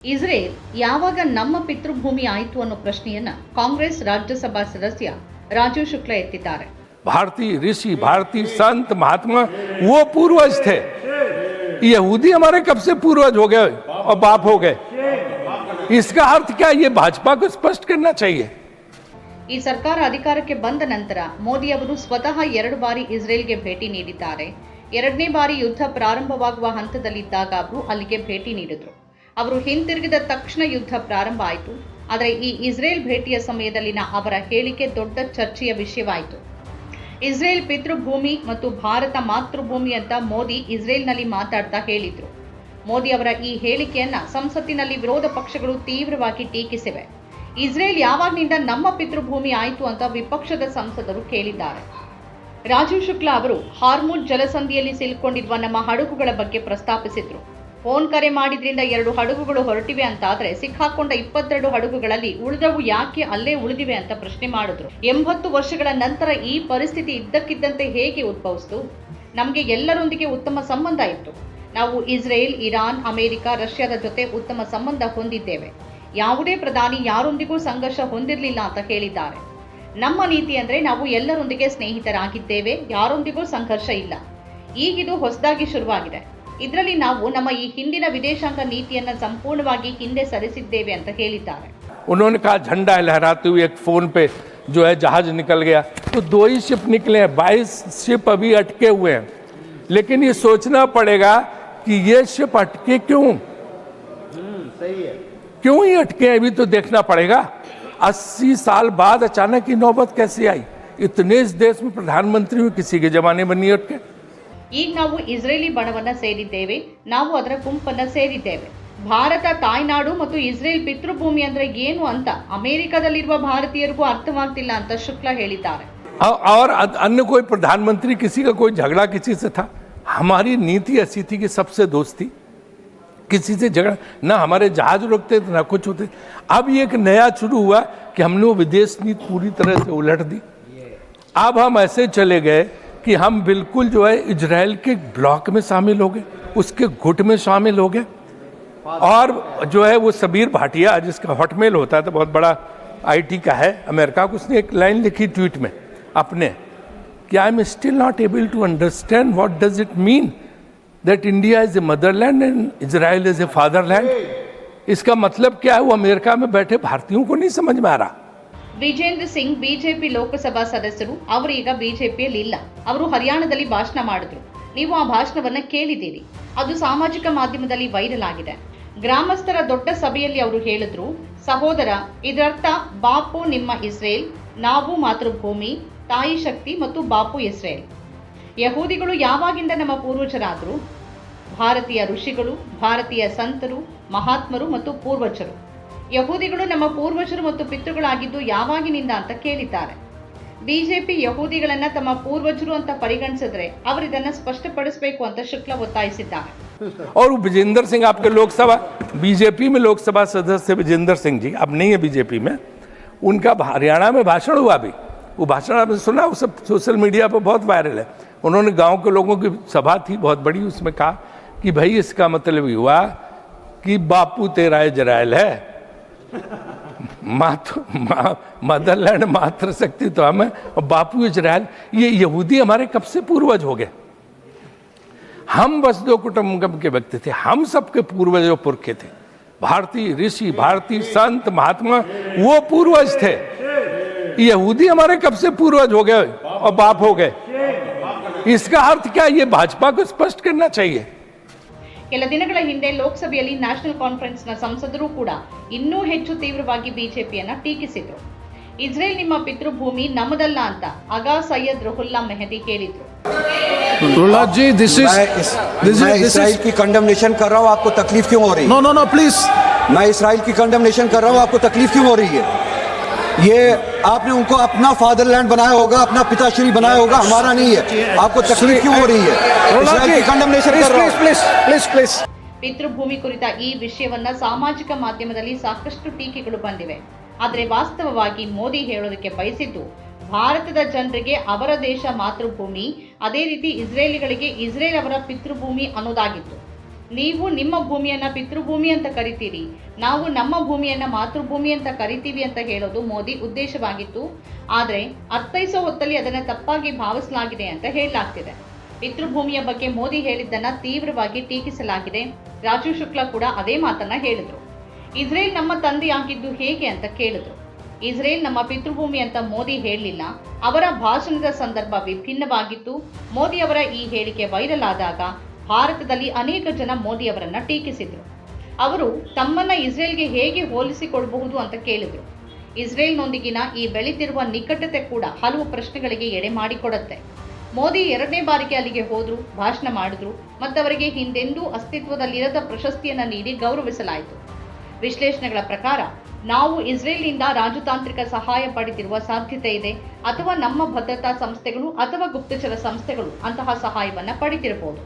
Israel ಯಾವಾಗ ನಮ್ಮ ಪಿತೃಭೂಮಿ ಆಯಿತು ಅನ್ನೋ ಪ್ರಶ್ನೆಯನ್ನ ಕಾಂಗ್ರೆಸ್ ರಾಜ್ಯಸಭಾ ಸದಸ್ಯ ರಾಜೀವ್ ಶುಕ್ಲಾ ಎತ್ತಿದ್ದಾರೆ. भारतीय ऋषि, भारतीय संत, महात्मा वो पूर्वज थे. यहूदी हमारे कब से पूर्वज हो गए और बाप हो गए. इसका अर्थ क्या, ये भाजपा को स्पष्ट करना चाहिए. ಈ ಸರ್ಕಾರ ಅಧಿಕಾರಕ್ಕೆ ಬಂದ ನಂತರ ಮೋದಿ ಅವರು ಸ್ವತಃ 2 ಬಾರಿ ಇಸ್ರೇಲ್ಗೆ ಭೇಟಿ ನೀಡಿದ್ದಾರೆ. 2ನೇ ಬಾರಿ ಯುದ್ಧ ಪ್ರಾರಂಭವಾಗುವ ಹಂತದಲ್ಲಿದ್ದಾಗ ಅವರು ಅಲ್ಲಿಗೆ ಭೇಟಿ ನೀಡಿದ್ರು. ಅವರು ಹಿಂತಿರುಗಿದ ತಕ್ಷಣ ಯುದ್ಧ ಪ್ರಾರಂಭ ಆಯಿತು. ಆದರೆ ಈ ಇಸ್ರೇಲ್ ಭೇಟಿಯ ಸಮಯದಲ್ಲಿನ ಅವರ ಹೇಳಿಕೆ ದೊಡ್ಡ ಚರ್ಚೆಯ ವಿಷಯವಾಯಿತು. ಇಸ್ರೇಲ್ ಪಿತೃಭೂಮಿ ಮತ್ತು ಭಾರತ ಮಾತೃಭೂಮಿ ಅಂತ ಮೋದಿ ಇಸ್ರೇಲ್ನಲ್ಲಿ ಮಾತಾಡ್ತಾ ಹೇಳಿದ್ರು. ಮೋದಿ ಅವರ ಈ ಹೇಳಿಕೆಯನ್ನ ಸಂಸತ್ತಿನಲ್ಲಿ ವಿರೋಧ ಪಕ್ಷಗಳು ತೀವ್ರವಾಗಿ ಟೀಕಿಸಿವೆ. ಇಸ್ರೇಲ್ ಯಾವಾಗಿನಿಂದ ನಮ್ಮ ಪಿತೃಭೂಮಿ ಆಯಿತು ಅಂತ ವಿಪಕ್ಷದ ಸಂಸದರು ಕೇಳಿದ್ದಾರೆ. ರಾಜೀವ್ ಶುಕ್ಲಾ ಅವರು ಹಾರ್ಮುಜ್ ಜಲಸಂಧಿಯಲ್ಲಿ ಸಿಲುಕೊಂಡಿರುವ ನಮ್ಮ ಹಡಗುಗಳ ಬಗ್ಗೆ ಪ್ರಸ್ತಾಪಿಸಿದ್ರು. ಫೋನ್ ಕರೆ ಮಾಡಿದ್ರಿಂದ 2 ಹಡಗುಗಳು ಹೊರಟಿವೆ ಅಂತಾದ್ರೆ ಸಿಕ್ಕಾಕೊಂಡ 22 ಹಡಗುಗಳಲ್ಲಿ ಉಳಿದವು ಯಾಕೆ ಅಲ್ಲೇ ಉಳಿದಿವೆ ಅಂತ ಪ್ರಶ್ನೆ ಮಾಡಿದ್ರು. 80 ವರ್ಷಗಳ ನಂತರ ಈ ಪರಿಸ್ಥಿತಿ ಇದ್ದಕ್ಕಿದ್ದಂತೆ ಹೇಗೆ ಉದ್ಭವಿಸಿತು? ನಮಗೆ ಎಲ್ಲರೊಂದಿಗೆ ಉತ್ತಮ ಸಂಬಂಧ ಇತ್ತು. ನಾವು ಇಸ್ರೇಲ್, ಇರಾನ್, ಅಮೆರಿಕ, ರಷ್ಯಾದ ಜೊತೆ ಉತ್ತಮ ಸಂಬಂಧ ಹೊಂದಿದ್ದೇವೆ. ಯಾವುದೇ ಪ್ರಧಾನಿ ಯಾರೊಂದಿಗೂ ಸಂಘರ್ಷ ಹೊಂದಿರಲಿಲ್ಲ ಅಂತ ಹೇಳಿದ್ದಾರೆ. ನಮ್ಮ ನೀತಿ ಅಂದ್ರೆ ನಾವು ಎಲ್ಲರೊಂದಿಗೆ ಸ್ನೇಹಿತರಾಗಿದ್ದೇವೆ, ಯಾರೊಂದಿಗೂ ಸಂಘರ್ಷ ಇಲ್ಲ. ಈಗಿದು ಹೊಸದಾಗಿ ಶುರುವಾಗಿದೆ. ಇದರಲ್ಲಿ ನಾವು ನಮ್ಮ ಈ ಹಿಂದಿನ ವಿದೇಶಾಂಗ ನೀತಿಯನ್ನ ಸಂಪೂರ್ಣವಾಗಿ ಹಿಂದೆ ಸರಿಸಿದ್ದೇವೆ ಅಂತ ಹೇಳಿದ್ದಾರೆ. उन्होंने कहा झंडा लहराते हुए एक फोन पे जो है जहाज निकल गया, तो 2 ही शिप निकले हैं, 22 शिप अभी अटके हुए हैं. लेकिन ये सोचना पड़ेगा कि ये शिप अटके क्यों, सही है, क्यों ही अटके हैं, अभी तो देखना पड़ेगा. 80 साल बाद अचानक की नौबत कैसे आई? इतने इस देश में प्रधानमंत्री हुए, किसी के जमाने में नहीं अटके. ಈಗ ನಾವು ಇಸ್ರೇಲಿ ಬಣವನ್ನ ಸೇರಿದ್ದೇವೆ, ನಾವು ಅದರ ಗುಂಪನ್ನ ಸೇರಿದ್ದೇವೆ. ಭಾರತ ತಾಯ್ನಾಡು ಮತ್ತು ಇಸ್ರೇಲ್ ಪಿತೃಭೂಮಿ ಅಂದ್ರೆ ಏನು ಅಂತ ಅಮೆರಿಕದಲ್ಲಿರುವ ಭಾರತೀಯರಿಗೂ ಅರ್ಥವಾಗ್ತಿಲ್ಲ ಅಂತ ಶುಕ್ಲಾ ಹೇಳಿದ್ದಾರೆ. और अन्य कोई प्रधानमंत्री, किसी का कोई झगड़ा किसी से था? हमारी नीति ऐसी थी कि सबसे दोस्ती, किसी से झगड़ा ना, हमारे जहाज रुकते थे ना कुछ होते. अब ये एक नया शुरू हुआ कि हमने वो विदेश नीति पूरी तरह से उलट दी. अब हम ऐसे चले गए कि हम बिल्कुल जो है इजराइल के ब्लॉक में शामिल हो गए, उसके गुट में शामिल हो गए. और जो है वो सबीर भाटिया, जिसका हॉटमेल होता है तो बहुत बड़ा आईटी का है अमेरिका को, उसने एक लाइन लिखी ट्वीट में अपने कि I am still not able to understand what does it mean that India is a motherland and Israel is a fatherland. इसका मतलब क्या है, वो अमेरिका में बैठे भारतीयों को नहीं समझ में आ रहा. ವಿಜೇಂದ್ರ ಸಿಂಗ್ ಬಿಜೆಪಿ ಲೋಕಸಭಾ ಸದಸ್ಯರು, ಅವರು ಈಗ ಬಿಜೆಪಿಯಲ್ಲಿ ಇಲ್ಲ. ಅವರು ಹರಿಯಾಣದಲ್ಲಿ ಭಾಷಣ ಮಾಡಿದ್ರು. ನೀವು ಆ ಭಾಷಣವನ್ನ ಕೇಳಿದ್ದೀರಿ. ಅದು ಸಾಮಾಜಿಕ ಮಾಧ್ಯಮದಲ್ಲಿ ವೈರಲ್ ಆಗಿದೆ. ಗ್ರಾಮಸ್ಥರ ದೊಡ್ಡ ಸಭೆಯಲ್ಲಿ ಅವರು ಹೇಳಿದ್ರು, ಸಹೋದರ, ಇದರರ್ಥ ಬಾಪು ನಿಮ್ಮ ಇಸ್ರೇಲ್, ನಾವು ಮಾತೃಭೂಮಿ, ತಾಯಿ ಶಕ್ತಿ ಮತ್ತು ಬಾಪು ಇಸ್ರೇಲ್. ಯಹೂದಿಗಳು ಯಾವಾಗಿಂದ ನಮ್ಮ ಪೂರ್ವಜರಾದರು? ಭಾರತೀಯ ಋಷಿಗಳು, ಭಾರತೀಯ ಸಂತರು, ಮಹಾತ್ಮರು ಮತ್ತು ಪೂರ್ವಜರು. ಯಹೂದಿಗಳು ನಮ್ಮ ಪೂರ್ವಜರು ಮತ್ತು ಪಿತೃಗಳಾಗಿದ್ದು ಯಾವಾಗಿನಿಂದ ಅಂತ ಕೇಳಿದ್ದಾರೆ. ಬಿಜೆಪಿ ಯಹೂದಿಗಳನ್ನ ತಮ್ಮ ಪೂರ್ವಜರು ಅಂತ ಪರಿಗಣಿಸಿದ್ರೆ ಅವರಿದನ್ನ ಸ್ಪಷ್ಟಪಡಿಸಬೇಕು ಅಂತ ಶುಕ್ಲಾ ಒತ್ತಾಯಿಸಿದ್ದಾರೆ. और विजेंद्र सिंह, आपके लोकसभा बीजेपी में लोकसभा सदस्य विजेंद्र सिंह जी, अब नहीं है बीजेपी में, उनका हरियाणा में भाषण हुआ अभी. वो भाषण आपने सुना, वो सब सोशल मीडिया पर बहुत वायरल है. उन्होंने गांव के लोगों की सभा थी बहुत बड़ी, उसमें कहा कि भाई इसका मतलब ये हुआ कि बापू तेरा इजराइल है, मदरलैंड मातृ शक्ति तो हमें, और बापू इजराइल. ये यहूदी हमारे कब से पूर्वज हो गए. हम बस 2 कुटुंब के व्यक्ति थे, हम सबके पूर्वजों पुरखे थे. भारतीय ऋषि, भारतीय संत, महात्मा वो पूर्वज थे. यहूदी हमारे कब से पूर्वज हो गए और बाप हो गए. इसका अर्थ क्या, ये भाजपा को स्पष्ट करना चाहिए. ಕೆಲ ದಿನಗಳ ಹಿಂದೆ ಲೋಕಸಭೆಯಲ್ಲಿ ನ್ಯಾಷನಲ್ ಕಾನ್ಫರೆನ್ಸ್ನ ಸಂಸದರು ಕೂಡ ಇನ್ನೂ ಹೆಚ್ಚು ತೀವ್ರವಾಗಿ ಬಿಜೆಪಿಯನ್ನ ಟೀಕಿಸಿದ್ರು. ಇಸ್ರೇಲ್ ನಿಮ್ಮ ಪಿತೃಭೂಮಿ, ನಮ್ಮದಲ್ಲ ಅಂತ ಆಗಾ ಸೈಯದ್ ರುಹುಲ್ಲಾ ಮೆಹದಿ ಹೇಳಿದ್ರು. मैं इसराइल की कंडेमनेशन कर रहा हूँ, आपको तकलीफ क्यों हो रही है? नो प्लीज, मैं इसराइल की कंडेमनेशन कर रहा हूँ, आपको तकलीफ क्यों हो रही है? ये आपने उनको अपना फादरलैंड बनाया होगा, अपना पिताश्री बनाया होगा, हमारा नहीं है. आपको तकलीफ क्यों हो रही है? इसराइल की कंडेमनेशन कर रहा हूँ. प्लीज. ಪಿತೃಭೂಮಿ ಕುರಿತ ಈ ವಿಷಯವನ್ನ ಸಾಮಾಜಿಕ ಮಾಧ್ಯಮದಲ್ಲಿ ಸಾಕಷ್ಟು ಟೀಕೆಗಳು ಬಂದಿವೆ. ಆದರೆ ವಾಸ್ತವವಾಗಿ ಮೋದಿ ಹೇಳೋದಕ್ಕೆ ಬಯಸಿದ್ದು ಭಾರತದ ಜನರಿಗೆ ಅವರ ದೇಶ ಮಾತೃಭೂಮಿ, ಅದೇ ರೀತಿ ಇಸ್ರೇಲಿಗಳಿಗೆ ಇಸ್ರೇಲ್ ಅವರ ಪಿತೃಭೂಮಿ ಅನ್ನೋದಾಗಿತ್ತು. ನೀವು ನಿಮ್ಮ ಭೂಮಿಯನ್ನ ಪಿತೃಭೂಮಿ ಅಂತ ಕರಿತೀರಿ, ನಾವು ನಮ್ಮ ಭೂಮಿಯನ್ನ ಮಾತೃಭೂಮಿ ಅಂತ ಕರಿತೀವಿ ಅಂತ ಹೇಳೋದು ಮೋದಿ ಉದ್ದೇಶವಾಗಿತ್ತು. ಆದರೆ ಅರ್ಥೈಸೋ ಹೊತ್ತಲ್ಲಿ ಅದನ್ನು ತಪ್ಪಾಗಿ ಭಾವಿಸಲಾಗಿದೆ ಅಂತ ಹೇಳಲಾಗ್ತಿದೆ. ಪಿತೃಭೂಮಿಯ ಬಗ್ಗೆ ಮೋದಿ ಹೇಳಿದ್ದನ್ನ ತೀವ್ರವಾಗಿ ಟೀಕಿಸಲಾಗಿದೆ. ರಾಜೀವ್ ಶುಕ್ಲಾ ಕೂಡ ಅದೇ ಮಾತನ್ನ ಹೇಳಿದ್ರು. ಇಸ್ರೇಲ್ ನಮ್ಮ ತಂದೆಯಾಗಿದ್ದು ಹೇಗೆ ಅಂತ ಕೇಳಿದ್ರು. ಇಸ್ರೇಲ್ ನಮ್ಮ ಪಿತೃಭೂಮಿ ಅಂತ ಮೋದಿ ಹೇಳಲಿಲ್ಲ. ಅವರ ಭಾಷಣದ ಸಂದರ್ಭ ವಿಭಿನ್ನವಾಗಿತ್ತು. ಮೋದಿ ಅವರ ಈ ಹೇಳಿಕೆ ವೈರಲ್ ಆದಾಗ ಭಾರತದಲ್ಲಿ ಅನೇಕ ಜನ ಮೋದಿ ಅವರನ್ನ ಟೀಕಿಸಿದ್ರು. ಅವರು ತಮ್ಮನ್ನ ಇಸ್ರೇಲ್ಗೆ ಹೇಗೆ ಹೋಲಿಸಿಕೊಳ್ಳಬಹುದು ಅಂತ ಕೇಳಿದ್ರು. ಇಸ್ರೇಲ್ನೊಂದಿಗಿನ ಈ ಬೆಳೆದಿರುವ ನಿಕಟತೆ ಕೂಡ ಹಲವು ಪ್ರಶ್ನೆಗಳಿಗೆ ಎಡೆ ಮಾಡಿಕೊಡುತ್ತೆ. ಮೋದಿ 2ನೇ ಬಾರಿಗೆ ಅಲ್ಲಿಗೆ ಹೋದ್ರು, ಭಾಷಣ ಮಾಡಿದ್ರು, ಮತ್ತವರಿಗೆ ಹಿಂದೆಂದೂ ಅಸ್ತಿತ್ವದಲ್ಲಿರದ ಪ್ರಶಸ್ತಿಯನ್ನು ನೀಡಿ ಗೌರವಿಸಲಾಯಿತು. ವಿಶ್ಲೇಷಣೆಗಳ ಪ್ರಕಾರ ನಾವು ಇಸ್ರೇಲ್ನಿಂದ ರಾಜತಾಂತ್ರಿಕ ಸಹಾಯ ಪಡೆದಿರುವ ಸಾಧ್ಯತೆ ಇದೆ, ಅಥವಾ ನಮ್ಮ ಭದ್ರತಾ ಸಂಸ್ಥೆಗಳು ಅಥವಾ ಗುಪ್ತಚರ ಸಂಸ್ಥೆಗಳು ಅಂತಹ ಸಹಾಯವನ್ನು ಪಡೆದಿರಬಹುದು.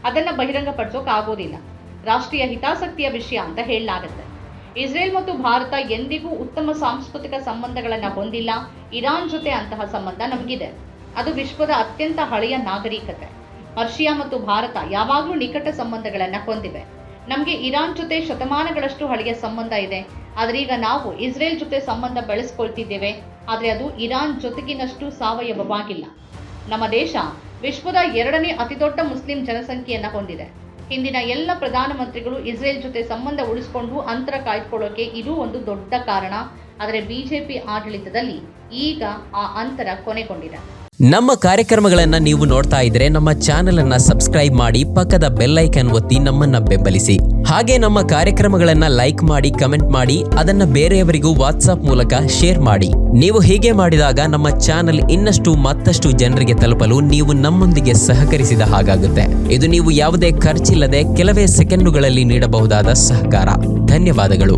ಅದನ್ನು ಬಹಿರಂಗಪಡಿಸೋಕ್ಕಾಗೋದಿಲ್ಲ. ರಾಷ್ಟ್ರೀಯ ಹಿತಾಸಕ್ತಿಯ ವಿಷಯ ಅಂತ ಹೇಳಲಾಗುತ್ತೆ. ಇಸ್ರೇಲ್ ಮತ್ತು ಭಾರತ ಎಂದಿಗೂ ಉತ್ತಮ ಸಾಂಸ್ಕೃತಿಕ ಸಂಬಂಧಗಳನ್ನು ಹೊಂದಿಲ್ಲ. ಇರಾನ್ ಜೊತೆ ಅಂತಹ ಸಂಬಂಧ ನಮಗಿದೆ. ಅದು ವಿಶ್ವದ ಅತ್ಯಂತ ಹಳೆಯ ನಾಗರಿಕತೆ. ರಷ್ಯಾ ಮತ್ತು ಭಾರತ ಯಾವಾಗಲೂ ನಿಕಟ ಸಂಬಂಧಗಳನ್ನು ಹೊಂದಿವೆ. ನಮಗೆ ಇರಾನ್ ಜೊತೆ ಶತಮಾನಗಳಷ್ಟು ಹಳೆಯ ಸಂಬಂಧ ಇದೆ. ಆದರೆ ಈಗ ನಾವು ಇಸ್ರೇಲ್ ಜೊತೆ ಸಂಬಂಧ ಬೆಳೆಸ್ಕೊಳ್ತಿದ್ದೇವೆ. ಆದರೆ ಅದು ಇರಾನ್ ಜೊತೆಗಿನಷ್ಟು ಸಾವಯವವಾಗಿಲ್ಲ. ನಮ್ಮ ದೇಶ ವಿಶ್ವದ 2ನೇ ಅತಿದೊಡ್ಡ ಮುಸ್ಲಿಂ ಜನಸಂಖ್ಯೆಯನ್ನು ಹೊಂದಿದೆ. ಹಿಂದಿನ ಎಲ್ಲ ಪ್ರಧಾನಮಂತ್ರಿಗಳು ಇಸ್ರೇಲ್ ಜೊತೆ ಸಂಬಂಧ ಉಳಿಸಿಕೊಂಡು ಅಂತರ ಕಾಯ್ದುಕೊಳ್ಳೋಕೆ ಇದು ಒಂದು ದೊಡ್ಡ ಕಾರಣ. ಆದರೆ ಬಿಜೆಪಿ ಆಡಳಿತದಲ್ಲಿ ಈಗ ಆ ಅಂತರ ಕೊನೆಗೊಂಡಿದೆ. ನಮ್ಮ ಕಾರ್ಯಕ್ರಮಗಳನ್ನು ನೀವು ನೋಡ್ತಾ ಇದ್ರೆ ನಮ್ಮ ಚಾನೆಲ್ ಅನ್ನ ಸಬ್ಸ್ಕ್ರೈಬ್ ಮಾಡಿ, ಪಕ್ಕದ ಬೆಲ್ ಐಕಾನ್ ಒತ್ತಿ ನಮ್ಮನ್ನ ಬೆಂಬಲಿಸಿ. ಹಾಗೆ ನಮ್ಮ ಕಾರ್ಯಕ್ರಮಗಳನ್ನ ಲೈಕ್ ಮಾಡಿ, ಕಮೆಂಟ್ ಮಾಡಿ, ಅದನ್ನ ಬೇರೆಯವರಿಗೂ ವಾಟ್ಸ್ಆಪ್ ಮೂಲಕ ಶೇರ್ ಮಾಡಿ. ನೀವು ಹೀಗೆ ಮಾಡಿದಾಗ ನಮ್ಮ ಚಾನೆಲ್ ಇನ್ನಷ್ಟು ಮತ್ತಷ್ಟು ಜನರಿಗೆ ತಲುಪಲು ನೀವು ನಮ್ಮೊಂದಿಗೆ ಸಹಕರಿಸಿದ ಹಾಗಾಗುತ್ತೆ. ಇದು ನೀವು ಯಾವುದೇ ಖರ್ಚಿಲ್ಲದೆ ಕೆಲವೇ ಸೆಕೆಂಡುಗಳಲ್ಲಿ ನೀಡಬಹುದಾದ ಸಹಕಾರ. ಧನ್ಯವಾದಗಳು.